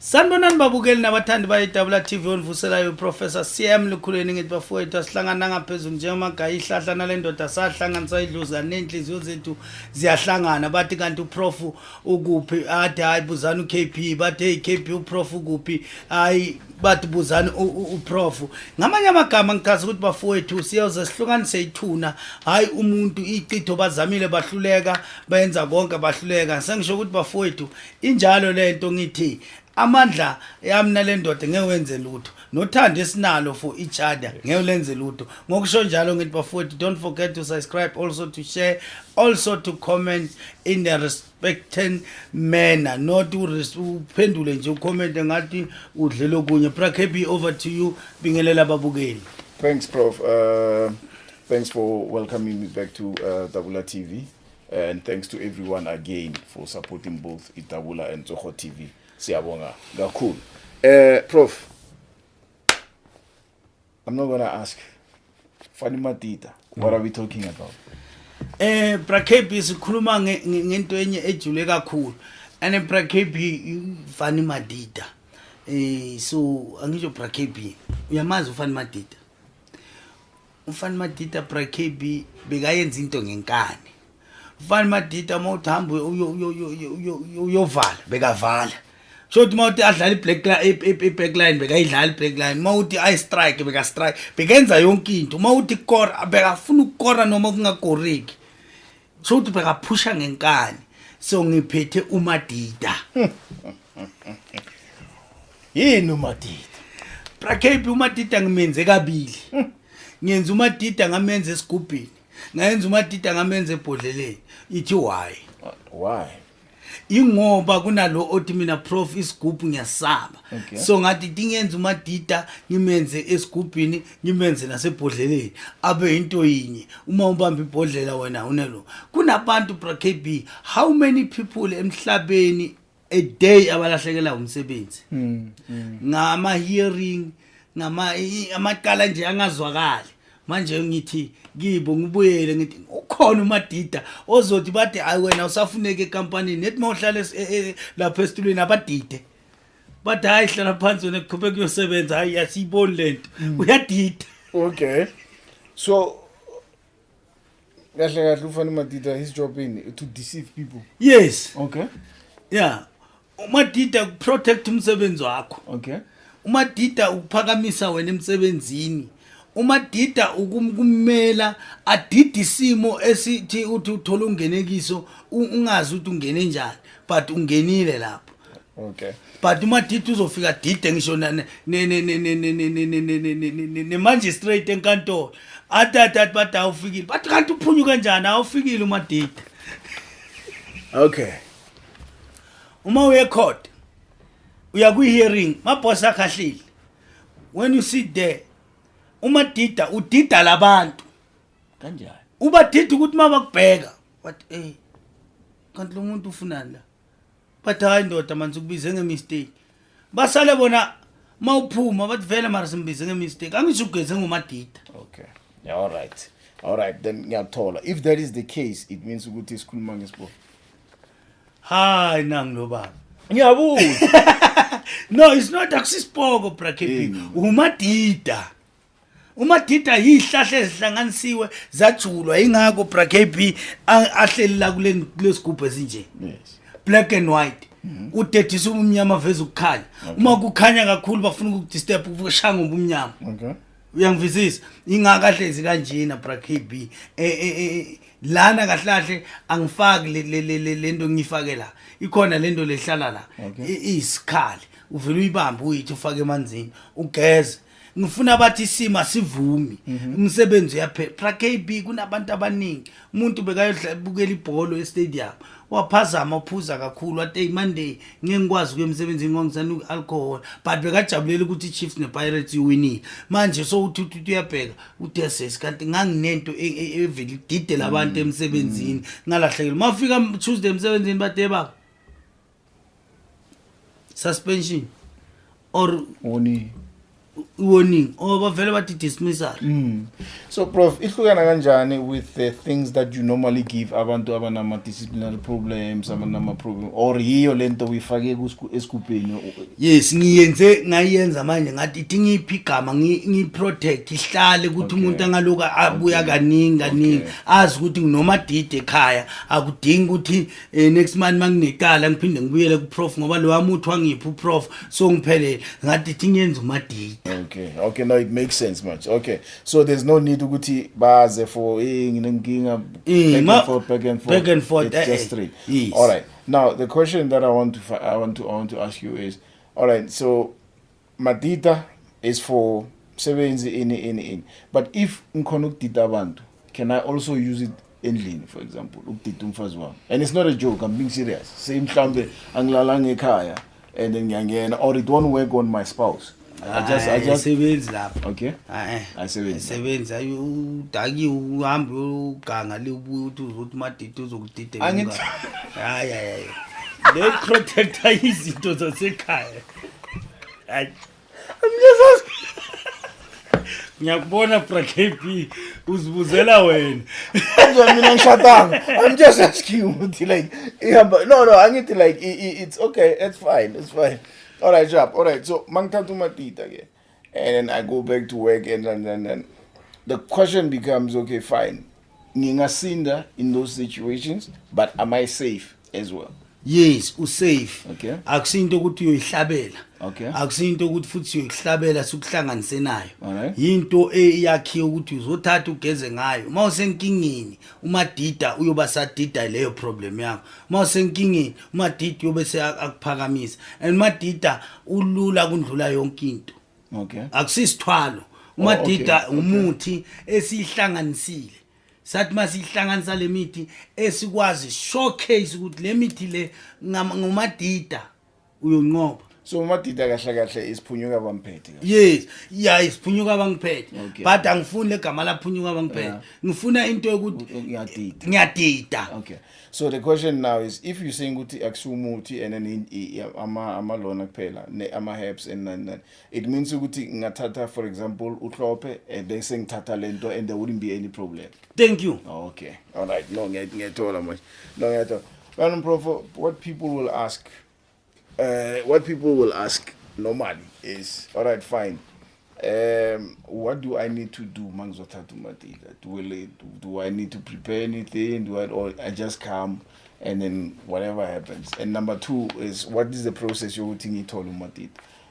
Sanibonani babukeli nabathandi bayiDabula TV onvuselayo Professor CM Lukhuleni ngithi bafowethu asihlangana ngaphezulu njengamaGayi ihlahla nalendoda sahlanganisa idluza nenhliziyo zethu ziyahlangana bathi kanti uProf ukuphi athi hayi buzana uKP bathi hey KP uProf ukuphi hayi bathi buzana uProf ngamanye amagama ngichaza ukuthi bafowethu siyoze sihlukanise ithuna hayi umuntu icitho bazamile bahluleka bayenza konke bahluleka sengisho ukuthi bafowethu injalo lento ngithi amandla yami nalendoda ngewenze lutho nothando esinalo for each other ngelenze lutho ngokusho njalo ngithi bafowethu don't forget to subscribe, also to share, also to comment in the respected manner, not uphendule nje ucomment ngathi udlela okunye. Prakebi, over to you bingelela babukeli. Thanks Prof. Thanks for welcoming me back to Dabula TV, and thanks to everyone again for supporting both Dabula and Zoho TV. Siyabonga kakhulu. Prof, I'm not gonna ask. Fani Madida, what are we talking about? Prakebi sikhuluma ngento enye ejule kakhulu. And Prakebi Fani Madida. So angisho Prakebi, uyamazi uFani Madida. uFani Madida Prakebi bekayenza into ngenkani. uFani Madida mawuthamba uyovala bekavala. Shothi mawuthi adlala i-backline bekayidlala i-backline, mawuthi ayi-strike beka-strike, bekenza yonke into, mawuthi kora bekafuna ukukora noma kungakoreki, shothi bekaphusha ngenkani. So ngiphethe uMadida. Yini uMadida? Prakebi uMadida ngimenze kabili. Ngenza uMadida ngamenza esigubhini, ngayenza uMadida ngamenza ebhodleleni. Ithi why? Why? Ingoba kunalo othi mina Prof isigubhu ngiyasaba. Okay. So ngathi dingenza uMadida ngimenze esigubhini ngimenze nasebhodleleni abe into yinye. Uma ubamba ibhodlela wena unelo. Kunabantu Prakebi, how many people emhlabeni a day abalahlekela umsebenzi? Ngama hearing, ngama amaqala nje angazwakali. Manje ngithi kibo ngibuyele ngithi ukhona uMadida ozothi bathi hayi wena usafuneke ekampanini nethi mawuhlala lapha esitulweni abadide bathi hayi hlala phansi wena kuqhubeka kuyosebenza hayi yasiboni lento uyadida. Okay, so kahle uFani Madida, his job in to deceive people. Yes. Okay. Yeah, uMadida protect umsebenzi wakho. Okay. uMadida uphakamisa wena emsebenzini. uMadida ukumela adida isimo esithi uthi uthola ungenekiso ungazi ukuthi ungene njani, but ungenile lapho. Okay. But uMadida uzofika dide ngisho ne magistrate enkantolo athi bathi awufikile, bathi kanti uphunyuka kanjani awufikile uMadida. Okay. Uma uye court uya ku hearing maboss akhahlile, when you sit there uMadida udida labantu kanjani, ubadida ukuthi mabakubheka wathi kanti lo muntu ufunani la, bathi hayi ndoda manje ukubize ngemistake, basale bona mawuphuma bathi vele mara simbize ngemistake, angisho ugeze nguMadida. Okay. Yeah, all right, then ngiyathola. If that is the case, it means ukuthi isikhuluma ngesipho. Hayi nangu baba Ngiyabuza. No, it's not akusisipoko Prakebi, uMadida. uMadida yihlahla ezihlanganisiwe zajulwa, ingakho Prakebi ahleli la kulesigubhu esinje. Yes. Black and white. Udedisa umnyama veze ukukhanya. Uma kukhanya kakhulu bafuna ukudisturb ukushanga ubumnyama. Okay. Uyangivizisa ingakahlezi kanjena Prakebi. Lana kahlahle angifaki lento ngifake la. Ikhona lento lehlala la. Isikhali. Uvela uyibamba uyithi ufake emanzini ugeze. Ngifuna bathi sima sivumi umsebenzi yaphela. Prakebi kunabantu abaningi, umuntu bekayobukela ibhola e-stadium waphazama uphuza kakhulu wathi Monday ngeke ngikwazi ukuyemsebenzini ngongisana alcohol, but bekajabulela ukuthi Chiefs nePirates iwinile. Manje so uthi uyabheka uthi yes kanti nganginento eveli dide labantu emsebenzini ngalahlekela. Mafika Tuesday emsebenzini bathe ba suspension or warning or bavele bathi dismissal. So Prof, ihlukana kanjani with the things that you normally give abantu abanama disciplinary problems, abanama problem or yiyo lento uyifake esikupeni? Yes, ngayenza manje ngathi idinga iphigama ngiprotect ihlale ukuthi umuntu angaloka abuya kaningi azi ukuthi nginoma dide ekhaya akudingi ukuthi next month manginekala ngiphinde ngibuyele ku prof ngoba lo wamuthi wangipha u prof so ngiphelele ngathi idinga yenza umadide. Okay, now it makes sense much. Okay, so there's no need ukuthi baze for nginenkinga back and forth. It's just straight. Yes. All right. Now the question that I want to ask you is, all right, so Madida is for sebenzi in. But if ngikhona ukudida abantu, can I also use it endlini, for example, ukudida umfazi wami? And it's not a joke, I'm being serious. Say mhlambe angilala ngekhaya and then ngiyangena, or it won't work on my spouse. I just sebenzi lapha. Okay. I sebenzi ayudaki uhambe uganga libuye uthi uzothi madide uzokudida. Hayi. Le protector izinto zasekhaya. I'm just asking. Ngiyakubona BraKP uzibuzela wena. Mina ngishadanga. I'm just asking you like no, I need to like it's okay, it's fine. All right, job. All right. So mangithatha umadida again. And then I go back to work and then the question becomes, okay, fine. Ngingasinda in those situations, but am I safe as well? Yes, usafe. Okay. Akusinto ukuthi uyoyihlabela. Okay. Akusinto ukuthi futhi uyoyihlabela sukuhlanganise nayo. Alright. Yinto eyakhiwe ukuthi uzothatha ugeze ngayo. Mawusenkingini, umadida uyoba sadida leyo problem yakho. Mawusenkingini, umadida uyobe akuphakamisa. And madida ulula kundlula yonke into. Okay. Akusisithwalo. Umadida umuthi esihlanganisile. Sathi masihlanganisa le mithi esikwazi showcase ukuthi le mithi le ngomadida uyonqoba. So umadida kahle isiphunyuka bamphethe. Yes, yeah, isiphunyuka bangiphethe. Okay. But angifuni legama laphunyuka bangiphethe. Ngifuna into yokuthi ngiyadida. Okay. So the question now is, if you're saying ukuthi akusumuthi and then ama lona kuphela ama herbs and then it means ukuthi ngathatha for example uhlophe and then sengithatha lento and there wouldn't be any problem. Thank you. Okay. All right. No ngiyathola manje. No ngiyathola. Prof, what people will ask normally is, all right, fine. What do I need to do mangizothatha umadida? Do I need to prepare anything? Or I just come and then whatever happens? And number two is, what is the process yokuthi ngithola umadida?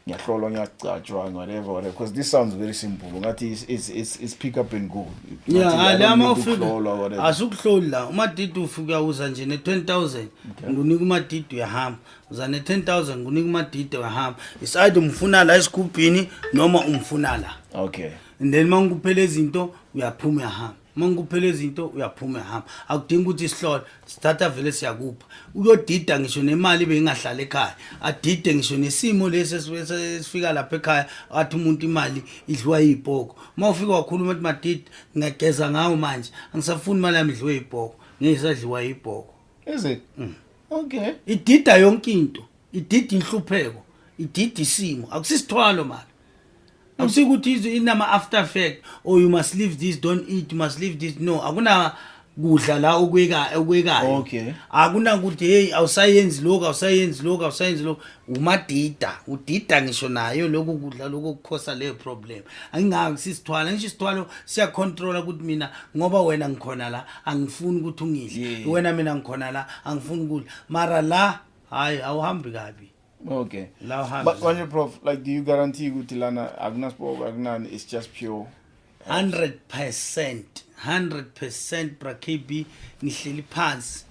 Ngiyahlolwa ngiyacatshwa whatever, because this sounds very simple. Ngathi it's pick up and go. Yeah, lama ufika asukuhlola umadida ufika uza nje ne20,000 ngunika umadida uyahamba uza ne10,000 ngunika umadida uyahamba iside umfuna la esikupini noma umfuna la. Okay. And then manguphela izinto uyaphuma uyahamba manguphela izinto uyaphuma uyahamba akudingi ukuthi isihlolo sithatha vele siyakupha uyodida ngisho nemali bengahlala ekhaya adide ngisho nesimo lesi esifika lapha ekhaya athi umuntu imali idliwa yibhoko mawufika wakhuluma uthi madida ngiyageza ngawo manje angisafuni imali yami idliwe yibhoko ngisadliwa yibhoko. Is it? Okay. Idida yonke into idida inhlupheko idida isimo akusisithwalo manje. Akusikuthi inama after effect or you must leave this, don't eat, you must leave this. No, akuna kudla la okwekayo. Okay. Akuna ukuthi hey awusayenzi lokho umadida udida ngisho nayo lokho kudla lokho kukhosa le problem. Angingaki sisithwala ngisho isithwalo siya control ukuthi mina ngoba wena ngikhona la angifuni ukuthi ungidle. Wena mina ngikhona la angifuni ukudla. Mara la hayi awuhambi kabi. Okay. But when you Prof, like, do you guarantee ukuthi lana akunasiboko akunani it's just pure 100% BraKP ngihleli phansi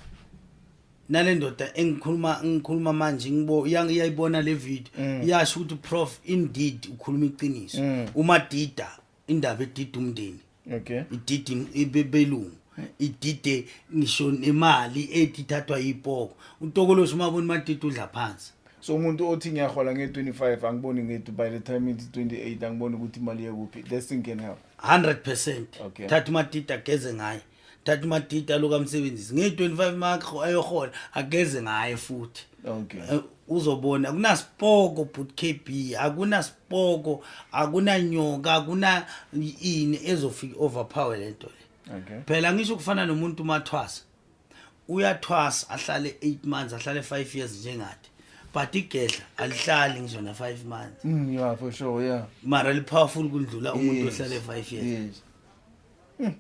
nale ndoda engikhuluma manje iyayibona le video yasho ukuthi Prof indeed ukhuluma iqiniso umadida indaba edida umndeni. Okay. Idida ibelungu idide ngisho nemali etithathwa yibhoko untokoloshi umabona madida udla phansi. So umuntu othi ngiyahola nge25 angiboni ngethi by the time it's 28 angiboni ukuthi imali yakuphi. That thing can help 100%. Okay. Thatha umadida geze ngaye thatha umadida lokamsebenzisi nge25 makho ayohola ageze ngaye futhi. Okay. uzobona akunasipoko but KB akunasipoko akunanyoka akuna ini ezofika overpower lento le. Okay. Phela ngisho kufana nomuntu mathwasa uyathwasa ahlale 8 months ahlale 5 years njengathi but igedla alihlali ngisho na 5 months Yeah, for sure, yeah. mara li powerful kundlula umuntu ohlale 5 years. Yes.